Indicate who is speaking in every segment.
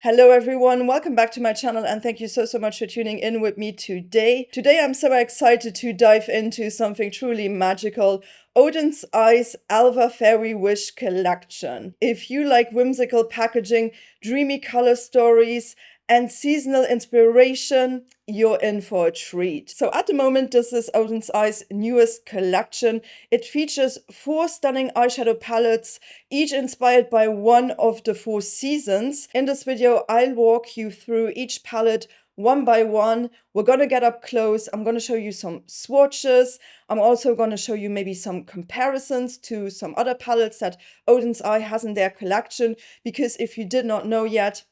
Speaker 1: Hello everyone, welcome back to my channel and thank you so much for tuning in with me today. Today I'm so excited to dive into something truly magical, Oden's Eyes Älva Fairy Wish collection. If you like whimsical packaging, dreamy color stories, and seasonal inspiration, you're in for a treat. So at the moment, this is Oden's Eyes' newest collection. It features 4 stunning eyeshadow palettes, each inspired by one of the 4 seasons. In this video, I'll walk you through each palette one by one. We're gonna get up close. I'm gonna show you some swatches. I'm also gonna show you maybe some comparisons to some other palettes that Oden's Eye has in their collection, because if you did not know yet,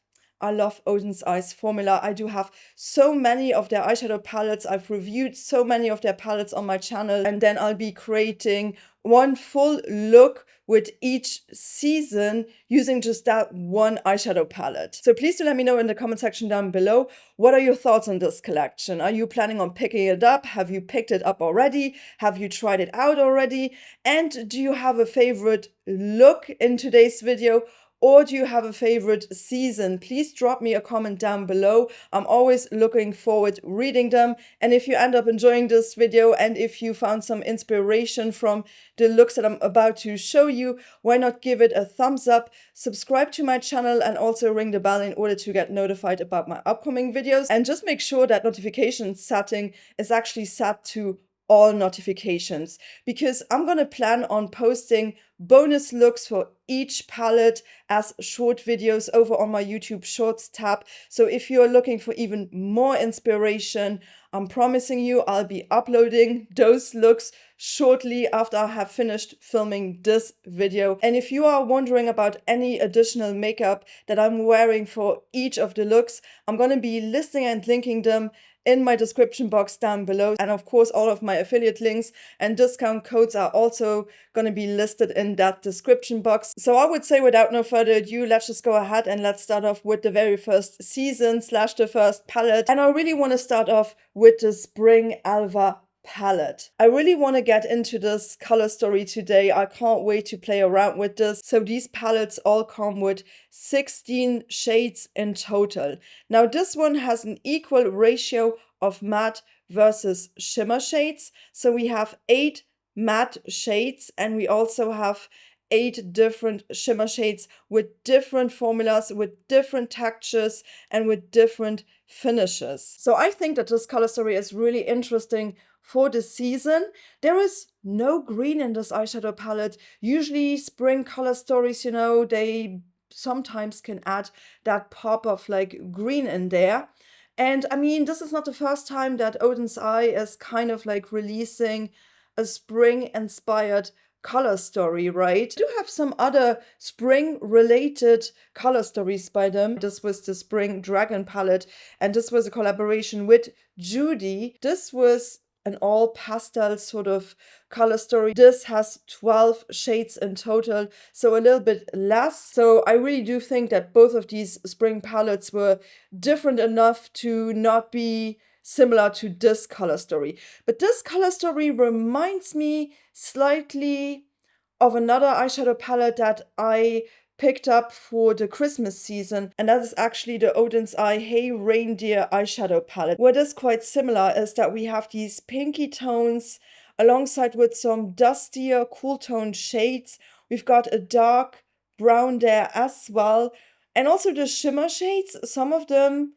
Speaker 1: I love Oden's Eyes formula. I do have so many of their eyeshadow palettes. I've reviewed so many of their palettes on my channel, and then I'll be creating one full look with each season using just that one eyeshadow palette. So please do let me know in the comment section down below, what are your thoughts on this collection? Are you planning on picking it up? Have you picked it up already? Have you tried it out already? And do you have a favorite look in today's video? Or do you have a favorite season? Please drop me a comment down below. I'm always looking forward reading them. And if you end up enjoying this video and if you found some inspiration from the looks that I'm about to show you, why not give it a thumbs up, subscribe to my channel, and also ring the bell in order to get notified about my upcoming videos. And just make sure that notification setting is actually set to all notifications, because I'm gonna plan on posting bonus looks for each palette as short videos over on my YouTube Shorts tab. So if you're looking for even more inspiration, I'm promising you I'll be uploading those looks shortly after I have finished filming this video. And if you are wondering about any additional makeup that I'm wearing for each of the looks, I'm gonna be listing and linking them in my description box down below. And of course, all of my affiliate links and discount codes are also going to be listed in that description box. So I would say, without no further ado, let's just go ahead and let's start off with the very first season / the first palette. And I really want to start off with the Spring Älva palette. I really want to get into this color story today. I can't wait to play around with this. So these palettes all come with 16 shades in total. Now this one has an equal ratio of matte versus shimmer shades. So we have 8 matte shades and we also have 8 different shimmer shades with different formulas, with different textures, and with different finishes. So I think that this color story is really interesting for the season. There is no green in this eyeshadow palette. Usually spring color stories, they sometimes can add that pop of like green in there. And I mean, this is not the first time that Oden's Eye is kind of like releasing a spring inspired color story, right? I do have some other spring related color stories by them. This was the Spring Dragon palette, and this was a collaboration with Judy. This was an all pastel sort of color story. This has 12 shades in total, so a little bit less. So I really do think that both of these spring palettes were different enough to not be similar to this color story. But this color story reminds me slightly of another eyeshadow palette that I picked up for the Christmas season, and that is actually the Oden's Eye Hey Reindeer eyeshadow palette. What is quite similar is that we have these pinky tones alongside with some dustier cool tone shades. We've got a dark brown there as well, and also the shimmer shades, some of them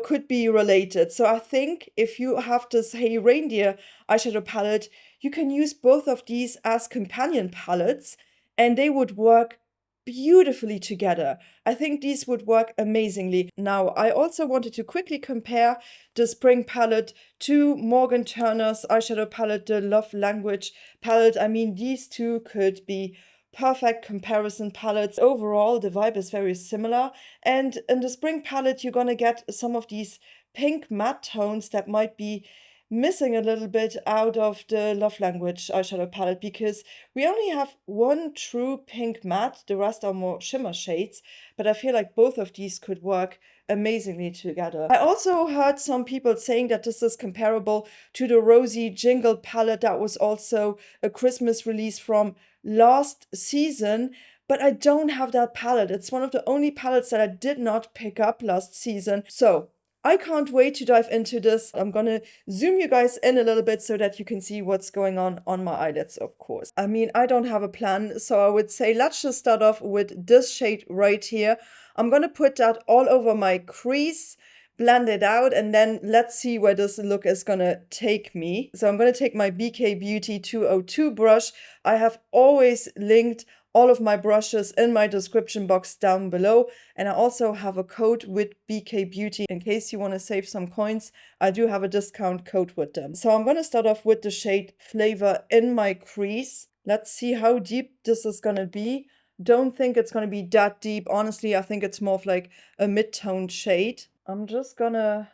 Speaker 1: could be related. So I think if you have this Hey Reindeer eyeshadow palette, you can use both of these as companion palettes and they would work beautifully together. I think these would work amazingly. Now, I also wanted to quickly compare the spring palette to Morgan Turner's eyeshadow palette, the Love Language palette. I mean, these two could be perfect comparison palettes. Overall, the vibe is very similar. And in the spring palette, you're gonna get some of these pink matte tones that might be missing a little bit out of the Love Language eyeshadow palette, because we only have one true pink matte, the rest are more shimmer shades, but I feel like both of these could work amazingly together. I also heard some people saying that this is comparable to the Rosy Jingle palette that was also a Christmas release from last season, but I don't have that palette. It's one of the only palettes that I did not pick up last season. So I can't wait to dive into this. I'm gonna zoom you guys in a little bit so that you can see what's going on my eyelids, of course. I mean, I don't have a plan, so I would say let's just start off with this shade right here. I'm gonna put that all over my crease, blend it out, and then let's see where this look is gonna take me. So I'm gonna take my BK Beauty 202 brush. I have always linked all of my brushes in my description box down below, and I also have a code with BK Beauty in case you want to save some coins. I do have a discount code with them. So I'm going to start off with the shade Flavor in my crease. Let's see how deep this is going to be. Don't think it's going to be that deep. Honestly, I think it's more of like a mid-tone shade. I'm just gonna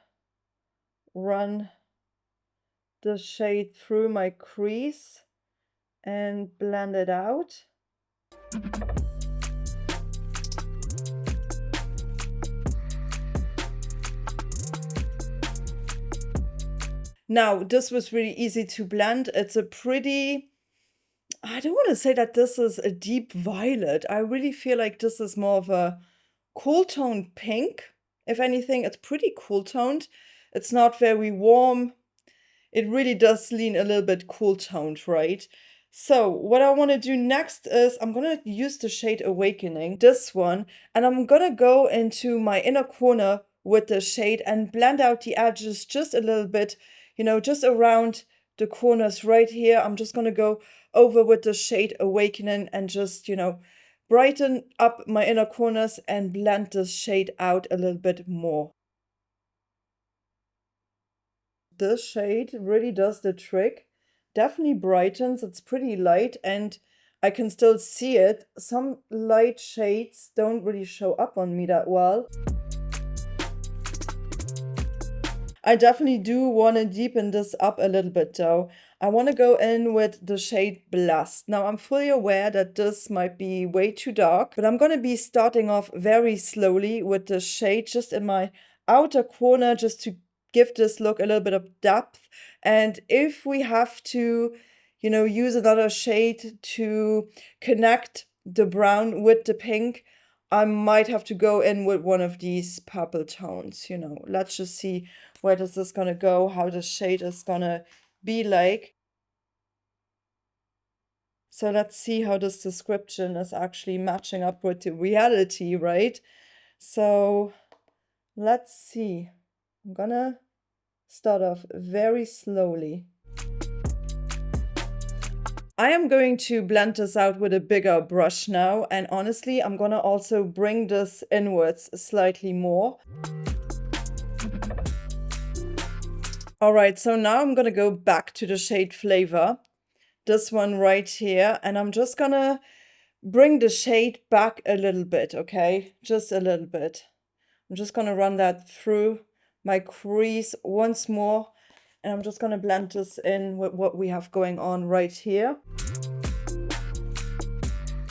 Speaker 1: run the shade through my crease and blend it out. Now, this was really easy to blend. It's a pretty, I don't want to say that this is a deep violet. I really feel like this is more of a cool toned pink. If anything, it's pretty cool toned. It's not very warm. It really does lean a little bit cool toned, right? So what I want to do next is I'm going to use the shade Awakening, this one, and I'm going to go into my inner corner with the shade and blend out the edges just a little bit, you know, just around the corners right here. I'm just going to go over with the shade Awakening and just, you know, brighten up my inner corners and blend this shade out a little bit more. This shade really does the trick. Definitely brightens. It's pretty light and I can still see it. Some light shades don't really show up on me that well. I definitely do want to deepen this up a little bit though. I want to go in with the shade Blast. Now I'm fully aware that this might be way too dark, but I'm going to be starting off very slowly with the shade just in my outer corner just to give this look a little bit of depth. And if we have to, you know, use another shade to connect the brown with the pink, I might have to go in with one of these purple tones, you know. Let's just see where this is gonna go, how the shade is gonna be like. So let's see how this description is actually matching up with the reality, right? So let's see. I'm gonna start off very slowly. I am going to blend this out with a bigger brush now, and honestly, I'm gonna also bring this inwards slightly more. All right, so now I'm gonna go back to the shade Flavor, this one right here, and I'm just gonna bring the shade back a little bit, okay? Just a little bit. I'm just gonna run that through my crease once more, and I'm just gonna blend this in with what we have going on right here.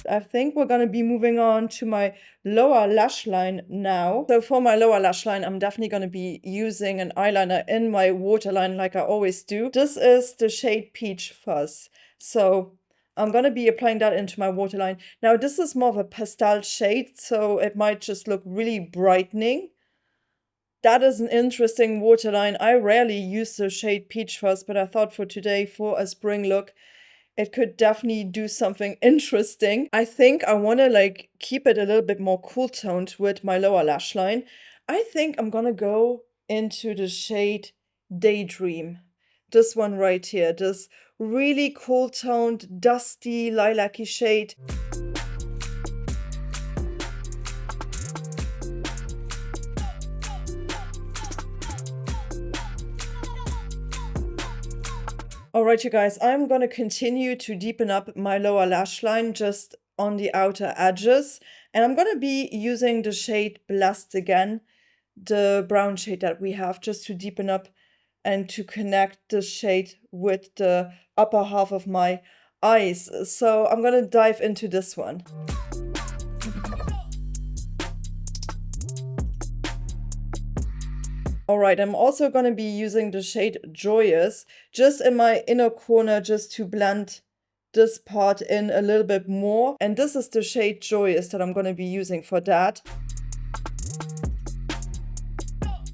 Speaker 1: I think we're going to be moving on to my lower lash line now. So for my lower lash line, I'm definitely going to be using an eyeliner in my waterline like I always do. This is the shade Peach Fuzz. So I'm going to be applying that into my waterline. Now this is more of a pastel shade, so it might just look really brightening. That is an interesting waterline. I rarely use the shade Peach Fuzz, but I thought for today, for a spring look, it could definitely do something interesting. I think I want to like keep it a little bit more cool toned with my lower lash line. I think I'm gonna go into the shade Daydream. This one right here, this really cool toned, dusty, lilac-y shade. Alright, you guys, I'm going to continue to deepen up my lower lash line just on the outer edges. And I'm going to be using the shade Blast again, the brown shade that we have, just to deepen up and to connect the shade with the upper half of my eyes. So I'm going to dive into this one. Alright, I'm also going to be using the shade Joyous just in my inner corner just to blend this part in a little bit more. And this is the shade Joyous that I'm going to be using for that.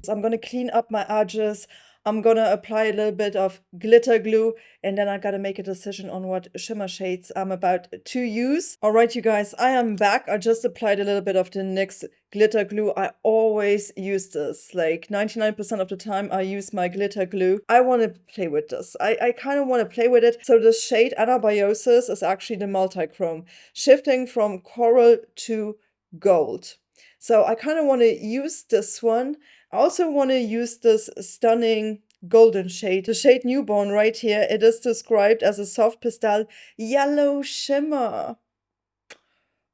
Speaker 1: So I'm going to clean up my edges. I'm going to apply a little bit of glitter glue, and then I got to make a decision on what shimmer shades I'm about to use. All right, you guys, I am back. I just applied a little bit of the NYX glitter glue. I always use this. Like 99% of the time I use my glitter glue. I want to play with this. I kind of want to play with it. So the shade Anabiosis is actually the multi-chrome, shifting from coral to gold. So I kind of want to use this one. I also want to use this stunning golden shade, the shade Newborn right here. It is described as a soft pastel yellow shimmer.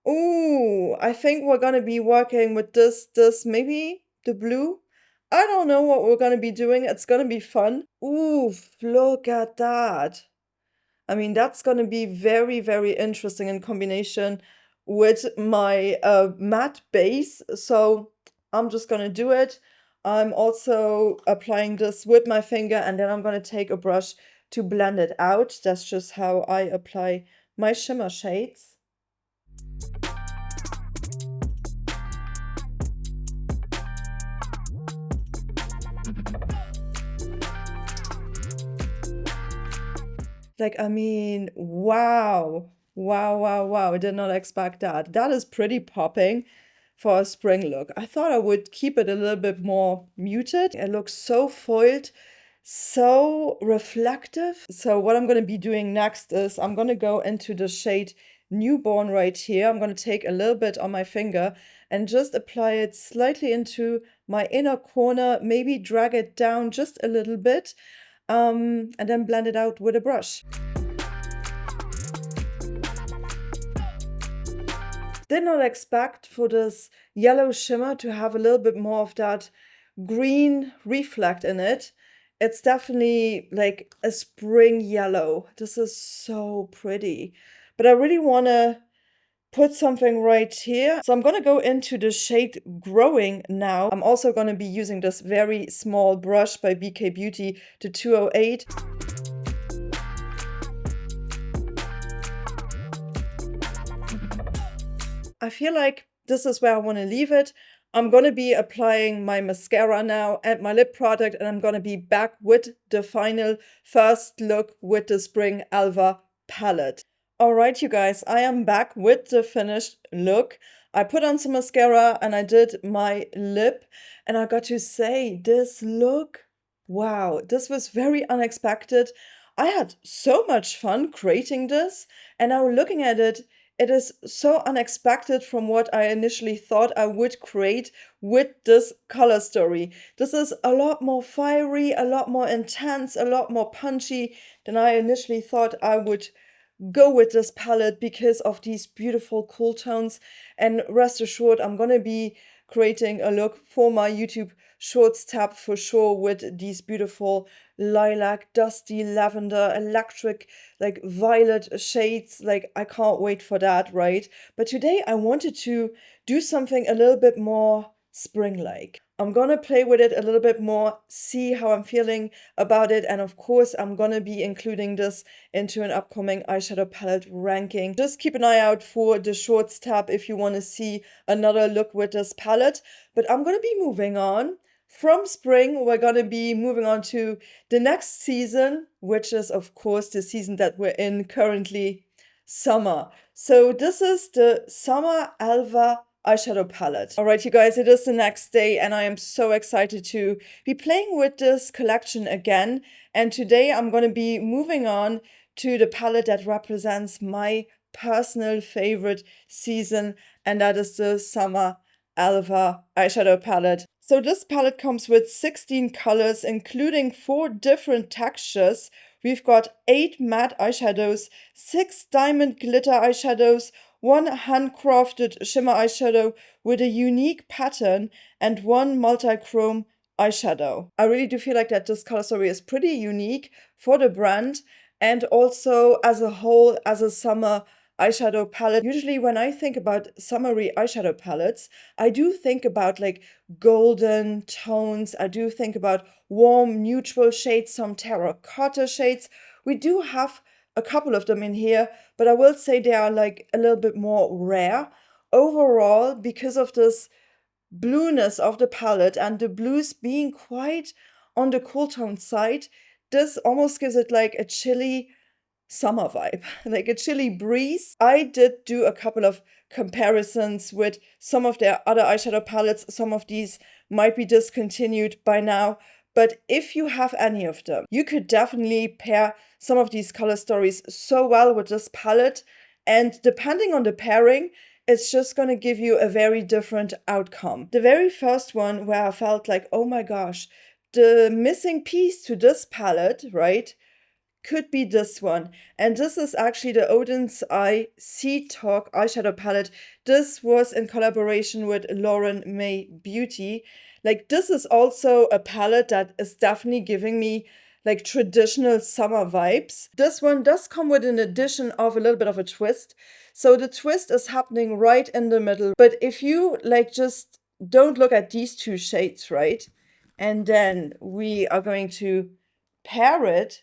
Speaker 1: Ooh, I think we're going to be working with this, maybe the blue. I don't know what we're going to be doing. It's going to be fun. Ooh, look at that. I mean, that's going to be very, very interesting in combination with my matte base. So I'm just going to do it. I'm also applying this with my finger, and then I'm going to take a brush to blend it out. That's just how I apply my shimmer shades. Like, I mean, wow. Wow, wow, wow. I did not expect that. That is pretty popping for a spring look. I thought I would keep it a little bit more muted. It looks so foiled, so reflective. So what I'm going to be doing next is I'm going to go into the shade Newborn right here. I'm going to take a little bit on my finger and just apply it slightly into my inner corner, maybe drag it down just a little bit. And then blend it out with a brush. Did not expect for this yellow shimmer to have a little bit more of that green reflect in it. It's definitely like a spring yellow. This is so pretty. But I really want to put something right here. So I'm going to go into the shade Growing now. I'm also going to be using this very small brush by BK Beauty, the 208. I feel like this is where I want to leave it. I'm going to be applying my mascara now and my lip product, and I'm going to be back with the final first look with the Spring Älva palette. All right, you guys, I am back with the finished look. I put on some mascara and I did my lip, and I got to say, this look, wow, this was very unexpected. I had so much fun creating this, and now looking at it, it is so unexpected from what I initially thought I would create with this color story. This is a lot more fiery, a lot more intense, a lot more punchy than I initially thought I would go with this palette because of these beautiful cool tones. And rest assured, I'm gonna be creating a look for my YouTube Shorts tab for sure with these beautiful lilac, dusty, lavender, electric, like violet shades. Like, I can't wait for that, right? But today I wanted to do something a little bit more spring-like. I'm gonna play with it a little bit more, see how I'm feeling about it, and of course I'm gonna be including this into an upcoming eyeshadow palette ranking. Just keep an eye out for the Shorts tab if you want to see another look with this palette. But I'm gonna be moving on. From spring, we're gonna be moving on to the next season, which is of course the season that we're in currently, summer. So this is the Summer Älva eyeshadow palette. All right, you guys, it is the next day and I am so excited to be playing with this collection again. And today I'm going to be moving on to the palette that represents my personal favorite season, and that is the Summer Älva eyeshadow palette. So this palette comes with 16 colors, including 4 different textures. We've got 8 matte eyeshadows, 6 diamond glitter eyeshadows, 1 handcrafted shimmer eyeshadow with a unique pattern, and 1 multi-chrome eyeshadow. I really do feel like that this color story is pretty unique for the brand, and also as a whole, as a summer eyeshadow palette. Usually when I think about summery eyeshadow palettes, I do think about like golden tones. I do think about warm neutral shades, some terracotta shades. We do have a couple of them in here, but I will say they are like a little bit more rare. Overall, because of this blueness of the palette and the blues being quite on the cool tone side, this almost gives it like a chilly summer vibe, like a chilly breeze. I did do a couple of comparisons with some of their other eyeshadow palettes. Some of these might be discontinued by now, but if you have any of them, you could definitely pair some of these color stories so well with this palette. And depending on the pairing, it's just going to give you a very different outcome. The very first one where I felt like, oh my gosh, the missing piece to this palette, right, could be this one. And this is actually the Oden's Eye Sea Talk eyeshadow palette. This was in collaboration with Lauren May Beauty. Like, this is also a palette that is definitely giving me like traditional summer vibes. This one does come with an addition of a little bit of a twist. So the twist is happening right in the middle. But if you like just don't look at these two shades, right? And then we are going to pair it.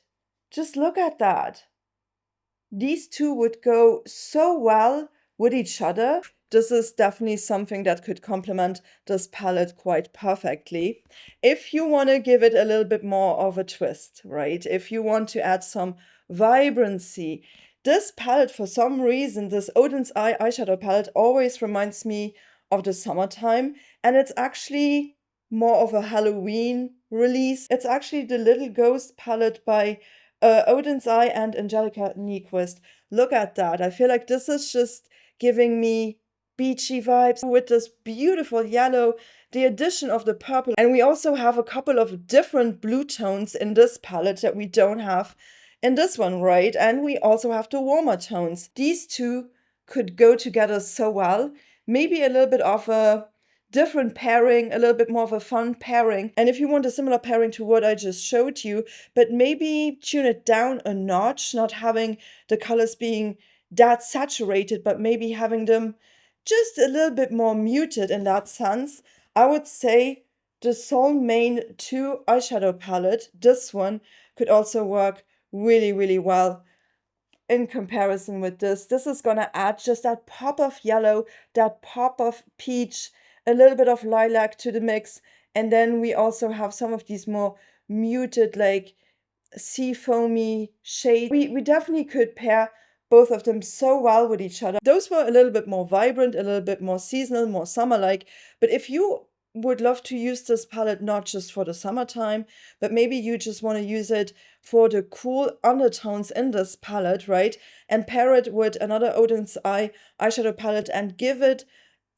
Speaker 1: Just look at that. These two would go so well with each other. This is definitely something that could complement this palette quite perfectly. If you want to give it a little bit more of a twist, right? If you want to add some vibrancy, this palette, for some reason, this Oden's Eye eyeshadow palette always reminds me of the summertime, and it's actually more of a Halloween release. It's actually the Little Ghost palette by Oden's Eye and Angelica Nyquist. Look at that. I feel like this is just giving me beachy vibes with this beautiful yellow, the addition of the purple. And we also have a couple of different blue tones in this palette that we don't have in this one, right? And we also have the warmer tones. These two could go together so well. Maybe a little bit of a different pairing, a little bit more of a fun pairing. And if you want a similar pairing to what I just showed you, but maybe tune it down a notch, not having the colors being that saturated, but maybe having them just a little bit more muted in that sense, I would say the Sol Main 2 eyeshadow palette, this one, could also work really, really well in comparison with this. This is gonna add just that pop of yellow, that pop of peach, a little bit of lilac to the mix. And then we also have some of these more muted, like sea foamy shades. We definitely could pair both of them so well with each other. Those were a little bit more vibrant, a little bit more seasonal, more summer-like. But if you would love to use this palette not just for the summertime, but maybe you just want to use it for the cool undertones in this palette, right? And pair it with another Oden's Eye eyeshadow palette and give it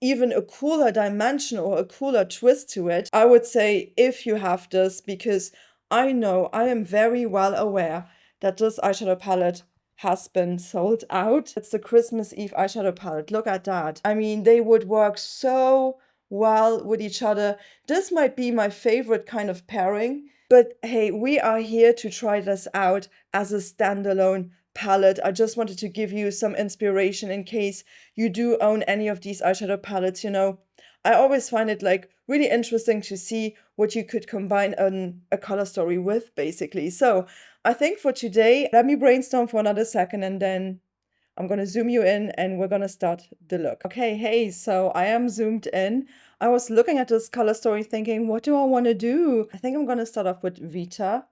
Speaker 1: even a cooler dimension or a cooler twist to it, I would say if you have this, because I know I am very well aware that this eyeshadow palette has been sold out. It's the Christmas Eve eyeshadow palette. Look at that. I mean, they would work so well with each other. This might be my favorite kind of pairing, but hey, we are here to try this out as a standalone palette. I just wanted to give you some inspiration in case you do own any of these eyeshadow palettes. You know, I always find it like really interesting to see what you could combine a color story with, basically. So I think for today, let me brainstorm for another second and then I'm going to zoom you in and we're going to start the look. Okay, hey, so I am zoomed in. I was looking at this color story thinking, what do I want to do? I think I'm going to start off with Vita,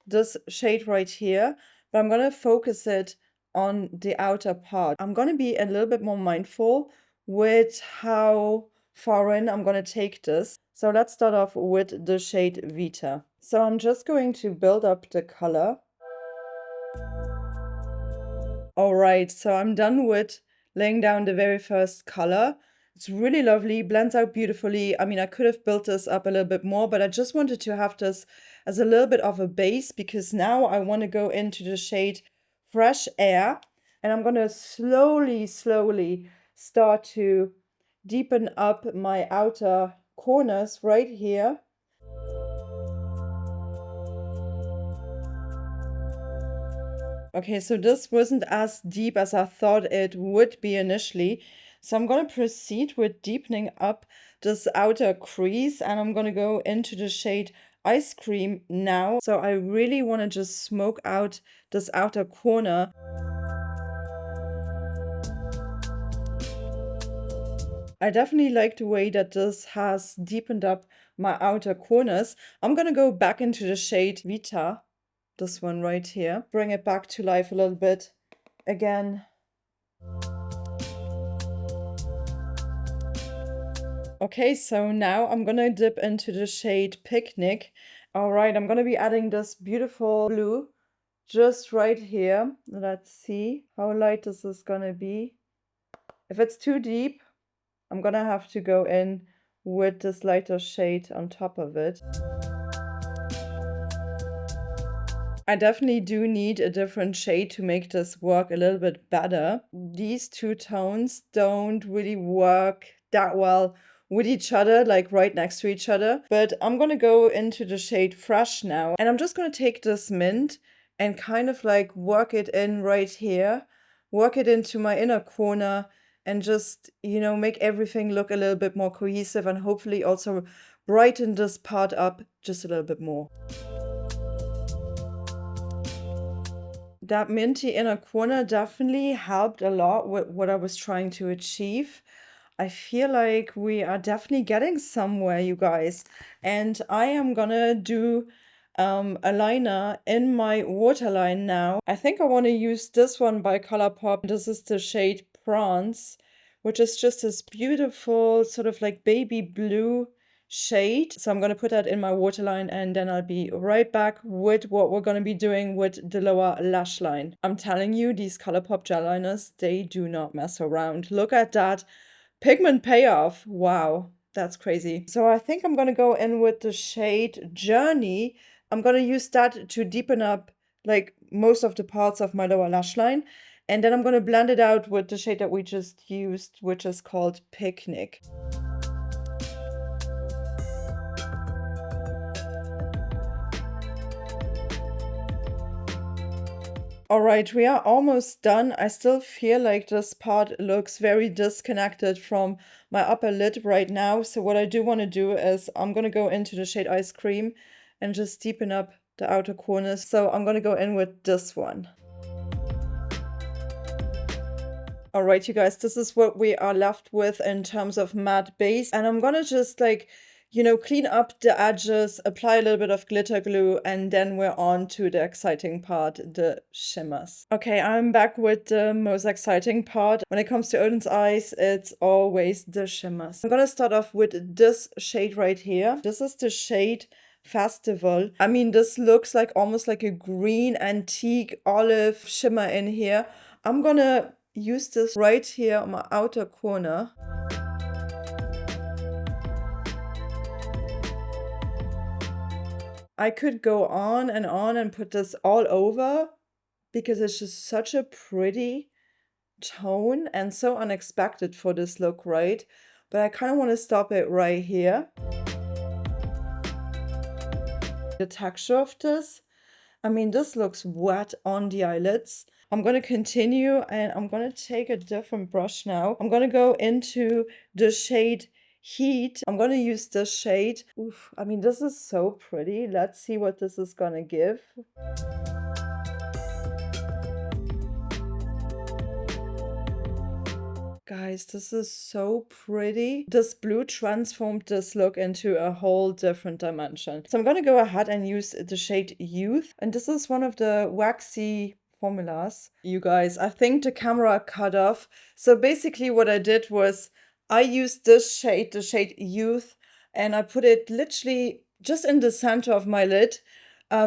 Speaker 1: this shade right here, but I'm going to focus it on the outer part. I'm going to be a little bit more mindful with how far in I'm going to take this. So let's start off with the shade Vita. So I'm just going to build up the color. All right, so I'm done with laying down the very first color. It's really lovely, blends out beautifully. I mean, I could have built this up a little bit more, but I just wanted to have this as a little bit of a base because now I want to go into the shade Fresh Air. And I'm going to slowly start to deepen up my outer corners right here. Okay, so this wasn't as deep as I thought it would be initially. So I'm going to proceed with deepening up this outer crease and I'm going to go into the shade ice cream now. So I really want to just smoke out this outer corner. I definitely like the way that this has deepened up my outer corners. I'm gonna go back into the shade Vita, this one right here. Bring it back to life a little bit again. Okay, so now I'm gonna dip into the shade Picnic. All right, I'm gonna be adding this beautiful blue just right here. Let's see how light this is gonna be. If it's too deep, I'm gonna have to go in with this lighter shade on top of it. I definitely do need a different shade to make this work a little bit better. These two tones don't really work that well with each other, like right next to each other. But I'm gonna go into the shade Fresh now. And I'm just gonna take this mint and kind of like work it in right here, work it into my inner corner, and just, you know, make everything look a little bit more cohesive and hopefully also brighten this part up just a little bit more. That minty inner corner definitely helped a lot with what I was trying to achieve. I feel like we are definitely getting somewhere, you guys. And I am gonna do a liner in my waterline now. I think I want to use this one by Colourpop. This is the shade Prawns, which is just this beautiful sort of like baby blue shade. So I'm going to put that in my waterline and then I'll be right back with what we're going to be doing with the lower lash line. I'm telling you, these Colourpop gel liners, they do not mess around. Look at that pigment payoff. Wow, that's crazy. So I think I'm going to go in with the shade Journey. I'm going to use that to deepen up like most of the parts of my lower lash line. And then I'm going to blend it out with the shade that we just used, which is called Picnic. All right, we are almost done. I still feel like this part looks very disconnected from my upper lid right now. So what I do want to do is I'm going to go into the shade Ice Cream and just deepen up the outer corners. So I'm going to go in with this one. All right, you guys, this is what we are left with in terms of matte base. And I'm going to just like, you know, clean up the edges, apply a little bit of glitter glue, and then we're on to the exciting part, the shimmers. Okay, I'm back with the most exciting part. When it comes to Oden's eyes, it's always the shimmers. I'm gonna start off with this shade right here. This is the shade Festival. I mean, this looks like almost like a green antique olive shimmer in here. I'm gonna use this right here on my outer corner. I could go on and put this all over because it's just such a pretty tone and so unexpected for this look, right? But I kind of want to stop it right here. The texture of this, I mean, this looks wet on the eyelids. I'm going to continue and I'm going to take a different brush now. I'm going to go into the shade Heat. I'm going to use this shade. Oof, I mean, this is so pretty. Let's see what this is going to give. Guys, this is so pretty. This blue transformed this look into a whole different dimension. So I'm going to go ahead and use the shade Youth. And this is one of the waxy formulas. You guys, I think the camera cut off. So basically what I did was I used this shade, the shade Youth, and I put it literally just in the center of my lid,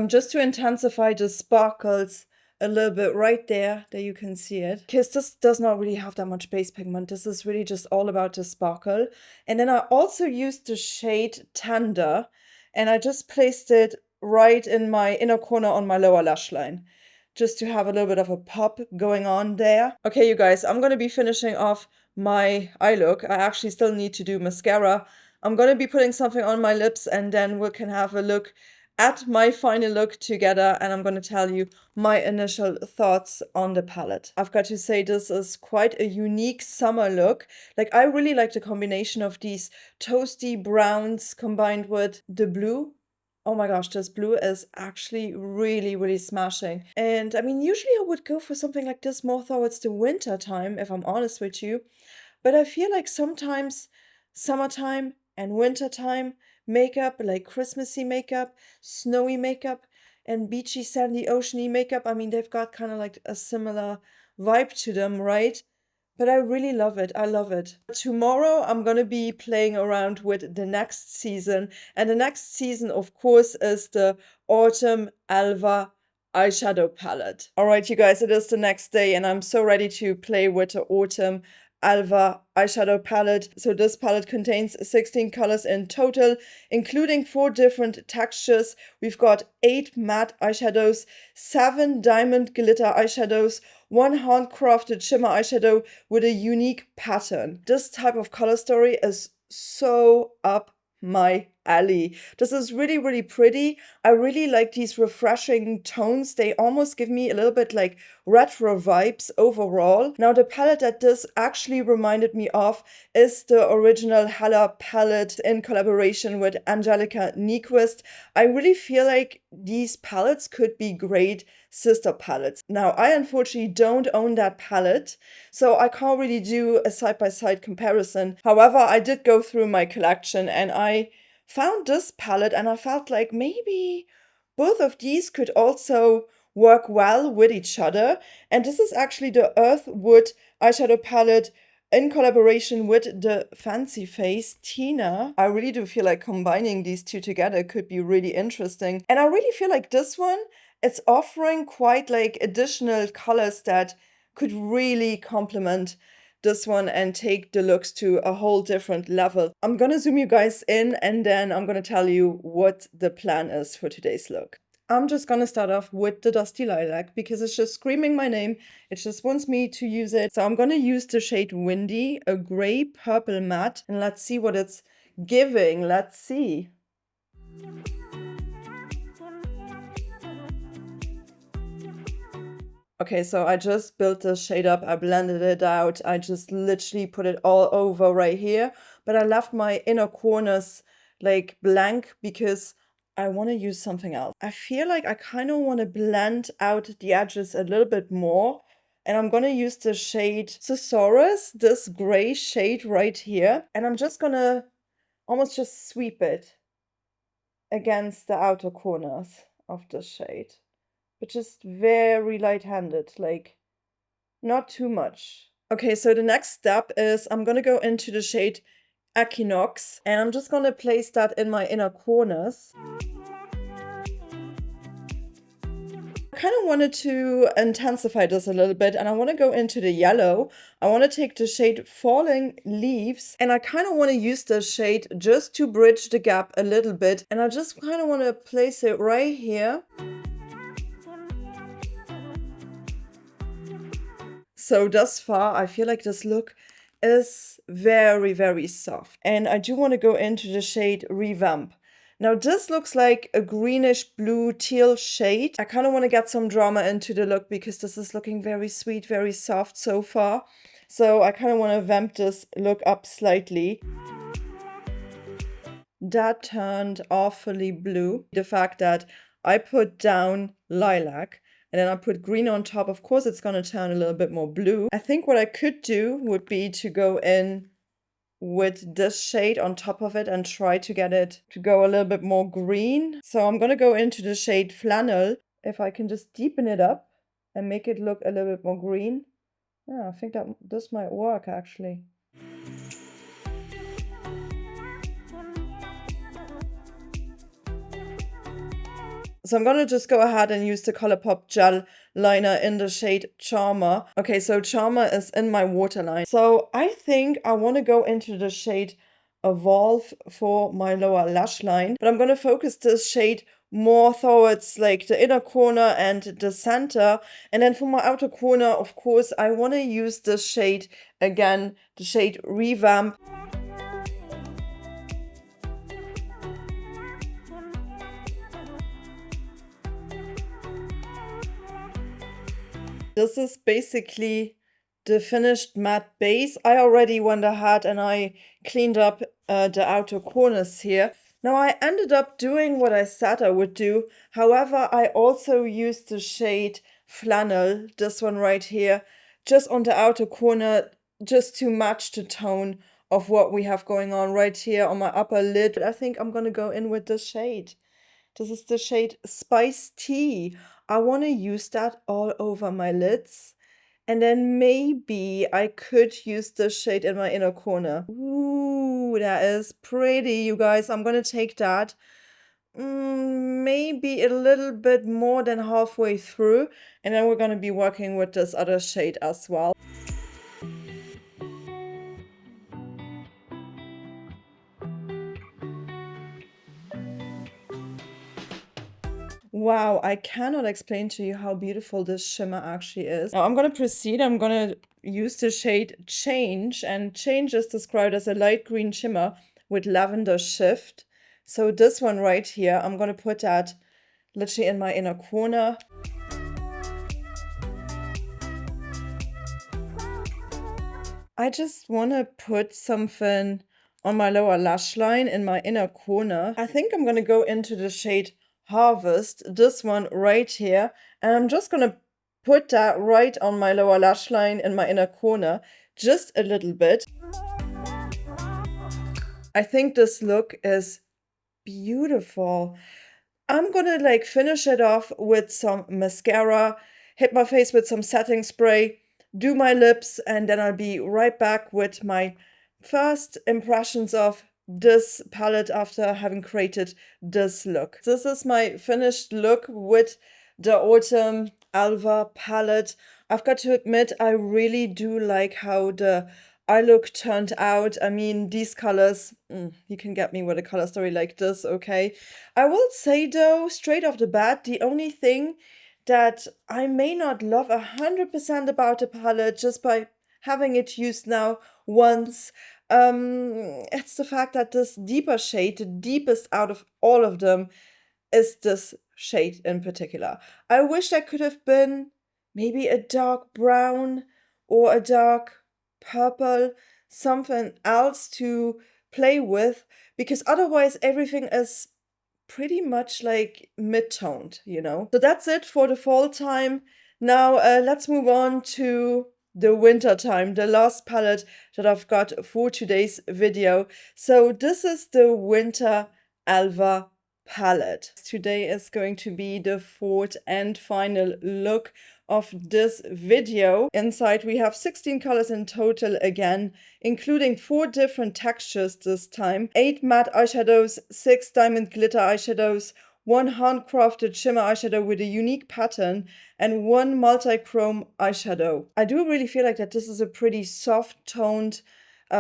Speaker 1: just to intensify the sparkles a little bit right there you can see it. Because this does not really have that much base pigment. This is really just all about the sparkle. And then I also used the shade Tender, and I just placed it right in my inner corner on my lower lash line, just to have a little bit of a pop going on there. Okay, you guys, I'm going to be finishing off my eye look. I actually still need to do mascara. I'm going to be putting something on my lips and then we can have a look at my final look together, and I'm going to tell you my initial thoughts on the palette. I've got to say this is quite a unique summer look. Like, I really like the combination of these toasty browns combined with the blue Oh my gosh, this blue is actually really, really smashing. And I mean, usually I would go for something like this more towards the winter time, if I'm honest with you. But I feel like sometimes summertime and wintertime makeup, like Christmassy makeup, snowy makeup, and beachy, sandy, oceany makeup, I mean, they've got kind of like a similar vibe to them, right? But I really love it. I love it. Tomorrow, I'm going to be playing around with the next season. And the next season, of course, is the Autumn Älva eyeshadow palette. All right, you guys, it is the next day, and I'm so ready to play with the Autumn Älva eyeshadow palette. So this palette contains 16 colors in total, including 4 different textures. We've got 8 matte eyeshadows, 7 diamond glitter eyeshadows, 1 handcrafted shimmer eyeshadow with a unique pattern. This type of color story is so up my alley. This is really, really pretty. I really like these refreshing tones. They almost give me a little bit like retro vibes overall. Now, the palette that this actually reminded me of is the original Hella palette in collaboration with Angelica Nyquist. I really feel like these palettes could be great sister palettes. Now, I unfortunately don't own that palette, so I can't really do a side-by-side comparison. However, I did go through my collection and I found this palette and I felt like maybe both of these could also work well with each other. And this is actually the Earthwood eyeshadow palette in collaboration with the Fancy Face Tina. I really do feel like combining these two together could be really interesting. And I really feel like this one, it's offering quite like additional colors that could really complement this one and take the looks to a whole different level. I'm gonna zoom you guys in and then I'm gonna tell you what the plan is for today's look. I'm just gonna start off with the Dusty Lilac because it's just screaming my name. It just wants me to use it. So I'm gonna use the shade Windy, a gray purple matte, and let's see what it's giving. Let's see. Okay, so I just built the shade up, I blended it out, I just literally put it all over right here, but I left my inner corners like blank because I want to use something else. I feel like I kind of want to blend out the edges a little bit more, and I'm going to use the shade Thesaurus, this gray shade right here, and I'm just going to almost just sweep it against the outer corners of the shade. But just very light-handed, like not too much. Okay, so the next step is I'm gonna go into the shade Equinox and I'm just gonna place that in my inner corners. I kind of wanted to intensify this a little bit and I want to go into the yellow. I want to take the shade Falling Leaves and I kind of want to use this shade just to bridge the gap a little bit, and I just kind of want to place it right here. So thus far, I feel like this look is very, very soft. And I do want to go into the shade Revamp. Now this looks like a greenish blue teal shade. I kind of want to get some drama into the look because this is looking very sweet, very soft so far. So I kind of want to vamp this look up slightly. That turned awfully blue. The fact that I put down lilac and then I put green on top, of course it's going to turn a little bit more blue. I think what I could do would be to go in with this shade on top of it and try to get it to go a little bit more green. So I'm going to go into the shade Flannel. If I can just deepen it up and make it look a little bit more green. Yeah, I think that this might work actually. So I'm gonna just go ahead and use the Colourpop gel liner in the shade Charmer. Okay, so Charmer is in my waterline. So I think I want to go into the shade Evolve for my lower lash line, but I'm gonna focus this shade more towards like the inner corner and the center. And then for my outer corner, of course, I want to use this shade again, the shade Revamp. This is basically the finished matte base. I already went ahead and I cleaned up the outer corners here. Now I ended up doing what I said I would do. However, I also used the shade Flannel, this one right here, just on the outer corner, just to match the tone of what we have going on right here on my upper lid. I think I'm gonna go in with this shade. This is the shade Spice Tea. I want to use that all over my lids. And then maybe I could use this shade in my inner corner. Ooh, that is pretty, you guys. I'm gonna take that. Maybe a little bit more than halfway through. And then we're gonna be working with this other shade as well. Wow, I cannot explain to you how beautiful this shimmer actually is. Now I'm gonna proceed. I'm gonna use the shade Change, and Change is described as a light green shimmer with lavender shift. So this one right here, I'm gonna put that literally in my inner corner. I just wanna put something on my lower lash line in my inner corner. I think I'm gonna go into the shade Harvest, this one right here, and I'm just gonna put that right on my lower lash line in my inner corner, just a little bit. I think this look is beautiful. I'm gonna like finish it off with some mascara, hit my face with some setting spray, do my lips, and then I'll be right back with my first impressions of this palette after having created this look. This is my finished look with the Autumn Älva palette. I've got to admit, I really do like how the eye look turned out. I mean, these colors, you can get me with a color story like this, okay? I will say though, straight off the bat, the only thing that I may not love 100% about the palette just by having it used now once, it's the fact that this deeper shade, the deepest out of all of them, is this shade in particular. I wish that could have been maybe a dark brown or a dark purple, something else to play with, because otherwise everything is pretty much like mid-toned, you know? So that's it for the fall time. Now let's move on to the winter time, the last palette that I've got for today's video. So this is the Winter Älva palette. Today is going to be the fourth and final look of this video. Inside we have 16 colors in total again, including 4 different textures this time, 8 matte eyeshadows, 6 diamond glitter eyeshadows, 1 handcrafted shimmer eyeshadow with a unique pattern, and 1 multi-chrome eyeshadow. I do really feel like that this is a pretty soft-toned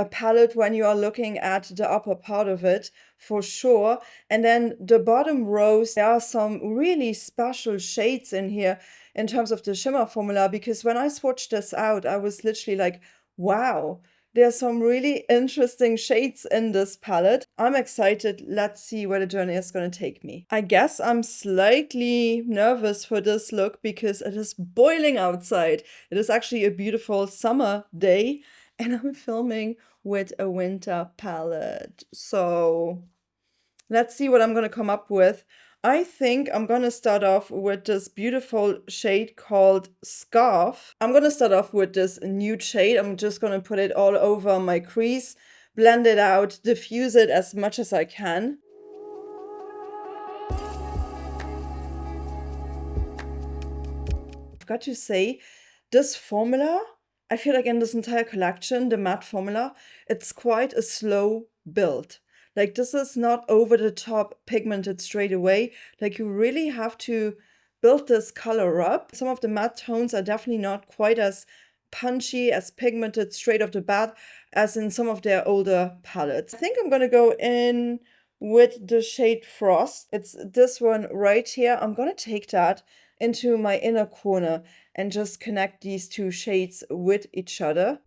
Speaker 1: palette when you are looking at the upper part of it, for sure. And then the bottom rows, there are some really special shades in here in terms of the shimmer formula, because when I swatched this out, I was literally like, wow, there's some really interesting shades in this palette. I'm excited. Let's see where the journey is going to take me. I guess I'm slightly nervous for this look because it is boiling outside. It is actually a beautiful summer day and I'm filming with a winter palette. So let's see what I'm going to come up with. I think I'm going to start off with this beautiful shade called Scarf. I'm going to start off with this nude shade. I'm just going to put it all over my crease, blend it out, diffuse it as much as I can. I've got to say, this formula, I feel like in this entire collection, the matte formula, it's quite a slow build. Like, this is not over the top pigmented straight away. Like, you really have to build this color up. Some of the matte tones are definitely not quite as punchy, as pigmented straight off the bat as in some of their older palettes. I think I'm gonna go in with the shade Frost. It's this one right here. I'm gonna take that into my inner corner and just connect these two shades with each other.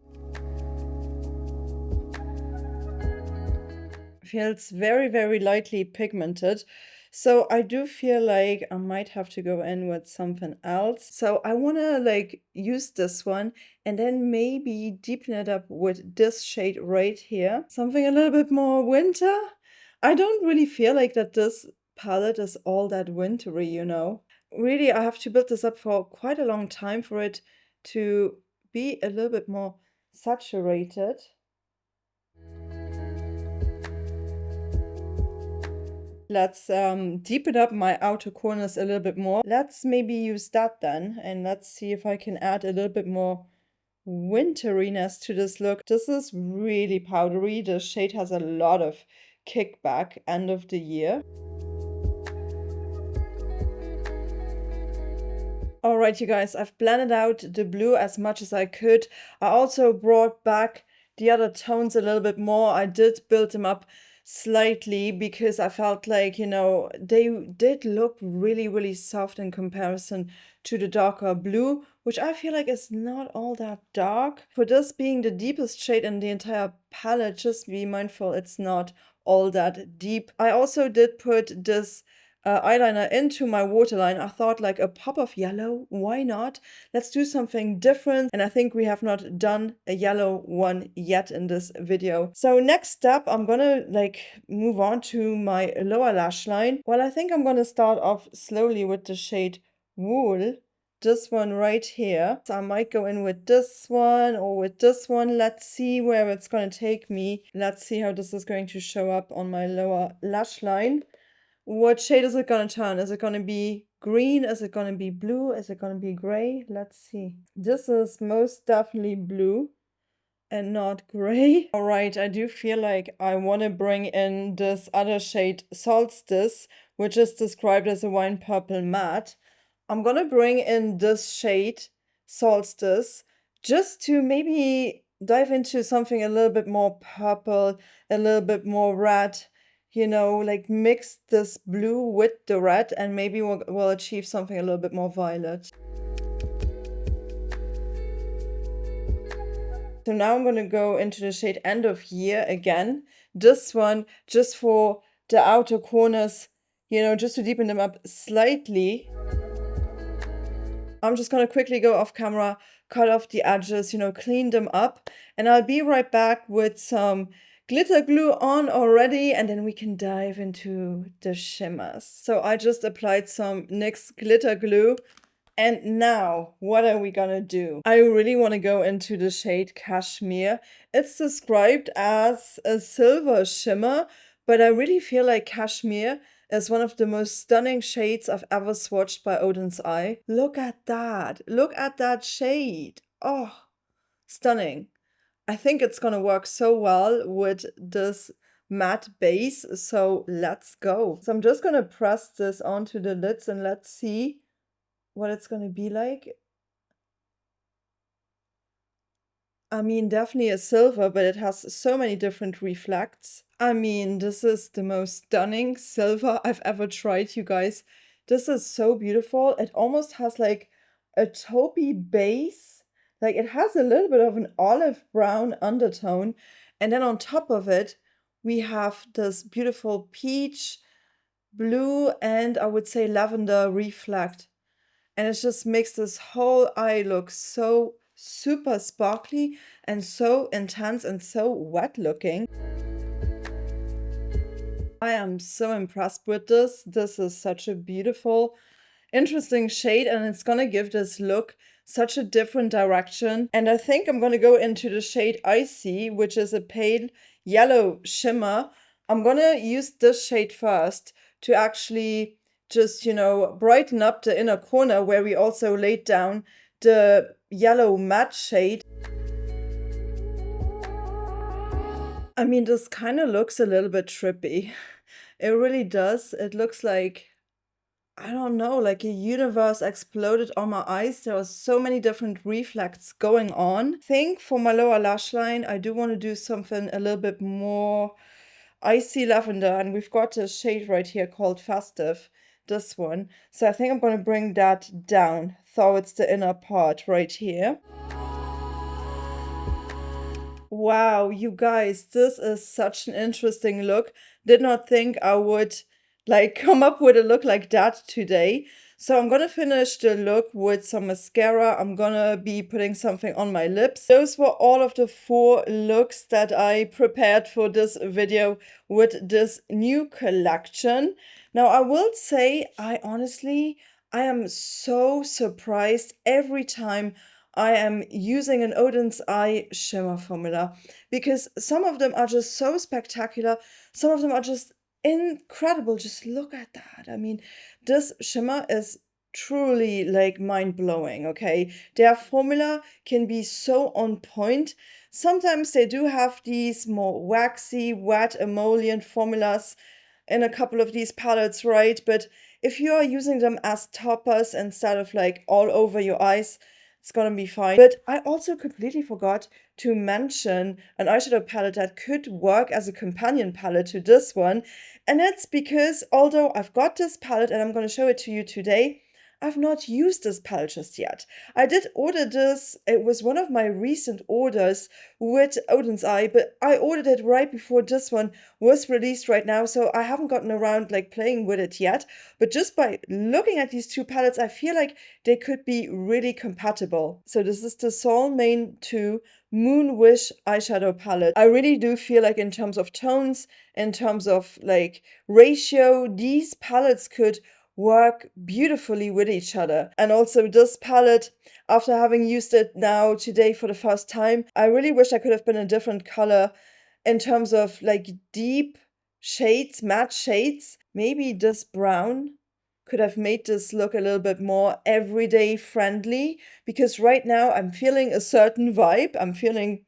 Speaker 1: Feels very, very lightly pigmented. So I do feel like I might have to go in with something else. So I want to like use this one and then maybe deepen it up with this shade right here. Something a little bit more winter. I don't really feel like that this palette is all that wintry, you know. Really, I have to build this up for quite a long time for it to be a little bit more saturated. Let's deepen up my outer corners a little bit more. Let's maybe use that then, and let's see if I can add a little bit more winteriness to this look. This is really powdery. The shade has a lot of kickback end of the year. Alright, you guys, I've blended out the blue as much as I could. I also brought back the other tones a little bit more. I did build them up slightly because I felt like, you know, they did look really, really soft in comparison to the darker blue, which I feel like is not all that dark. For this being the deepest shade in the entire palette, just be mindful it's not all that deep. I also did put this eyeliner into my waterline. I thought like a pop of yellow, why not? Let's do something different. And I think we have not done a yellow one yet in this video. So next step, I'm gonna like move on to my lower lash line. Well, I think I'm gonna start off slowly with the shade Wool. This one right here. So I might go in with this one or with this one. Let's see where it's gonna take me. Let's see how this is going to show up on my lower lash line. What shade is it gonna turn? Is it gonna be green? Is it gonna be blue? Is it gonna be gray? Let's see. This is most definitely blue and not gray. All right, I do feel like I want to bring in this other shade Solstice, which is described as a wine purple matte. I'm gonna bring in this shade Solstice just to maybe dive into something a little bit more purple, a little bit more red. You know, like mix this blue with the red and maybe we'll achieve something a little bit more violet. So now I'm going to go into the shade End of Year again. This one just for the outer corners, you know, just to deepen them up slightly. I'm just going to quickly go off camera, cut off the edges, you know, clean them up. And I'll be right back with some glitter glue on already, and then we can dive into the shimmers. So I just applied some NYX glitter glue. And now, what are we gonna do? I really want to go into the shade Cashmere. It's described as a silver shimmer, but I really feel like Cashmere is one of the most stunning shades I've ever swatched by Oden's Eye. Look at that. Look at that shade. Oh, stunning. I think it's gonna work so well with this matte base, so let's go. So I'm just gonna press this onto the lids and let's see what it's gonna be like. I mean, definitely a silver, but it has so many different reflects. I mean, this is the most stunning silver I've ever tried, you guys. This is so beautiful. It almost has like a taupey base. Like it has a little bit of an olive brown undertone. And then on top of it, we have this beautiful peach, blue, and I would say lavender reflect. And it just makes this whole eye look so super sparkly and so intense and so wet looking. I am so impressed with this. This is such a beautiful, interesting shade, and it's gonna give this look such a different direction. And I think I'm gonna go into the shade Icy, which is a pale yellow shimmer. I'm gonna use this shade first to actually just, you know, brighten up the inner corner where we also laid down the yellow matte shade. I mean, this kind of looks a little bit trippy. It really does. It looks like, I don't know, like a universe exploded on my eyes. There are so many different reflects going on. I think for my lower lash line, I do want to do something a little bit more icy lavender. And we've got a shade right here called Festive, this one. So I think I'm going to bring that down towards the inner part right here. Wow, you guys, this is such an interesting look. Did not think I would like come up with a look like that today. So I'm gonna finish the look with some mascara. I'm gonna be putting something on my lips. Those were all of the 4 looks that I prepared for this video with this new collection. Now I will say, I am so surprised every time I am using an Oden's Eye shimmer formula, because some of them are just so spectacular. Some of them are just incredible. Just look at that. I mean, this shimmer is truly like mind-blowing, okay? Their formula can be so on point. Sometimes they do have these more waxy, wet emollient formulas in a couple of these palettes, right? But if you are using them as toppers instead of like all over your eyes, it's gonna be fine. But I also completely forgot to mention an eyeshadow palette that could work as a companion palette to this one. And that's because although I've got this palette and I'm going to show it to you today, I've not used this palette just yet. I did order this. It was one of my recent orders with Oden's Eye, but I ordered it right before this one was released right now, so I haven't gotten around like playing with it yet. But just by looking at these 2 palettes, I feel like they could be really compatible. So this is the Soul Mane 2 Moon Wish eyeshadow palette. I really do feel like in terms of tones, in terms of like ratio, these palettes could work beautifully with each other. And also this palette, after having used it now today for the first time, I really wish I could have been a different color in terms of like deep shades, matte shades. Maybe this brown could have made this look a little bit more everyday friendly, because right now I'm feeling a certain vibe. I'm feeling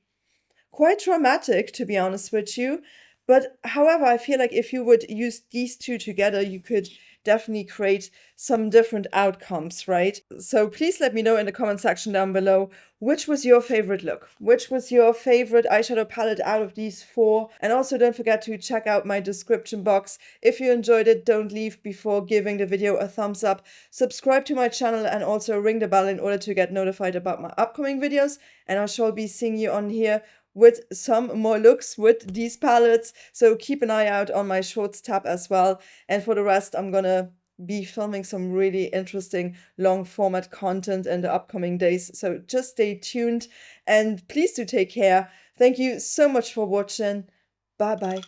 Speaker 1: quite dramatic, to be honest with you. But however, I feel like if you would use these 2 together, you could definitely create some different outcomes, right? So please let me know in the comment section down below, which was your favorite look? Which was your favorite eyeshadow palette out of these 4? And also don't forget to check out my description box. If you enjoyed it, don't leave before giving the video a thumbs up. Subscribe to my channel and also ring the bell in order to get notified about my upcoming videos. And I shall be seeing you on here with some more looks with these palettes. So keep an eye out on my shorts tab as well. And for the rest, I'm gonna be filming some really interesting long format content in the upcoming days. So just stay tuned and please do take care. Thank you so much for watching. Bye bye.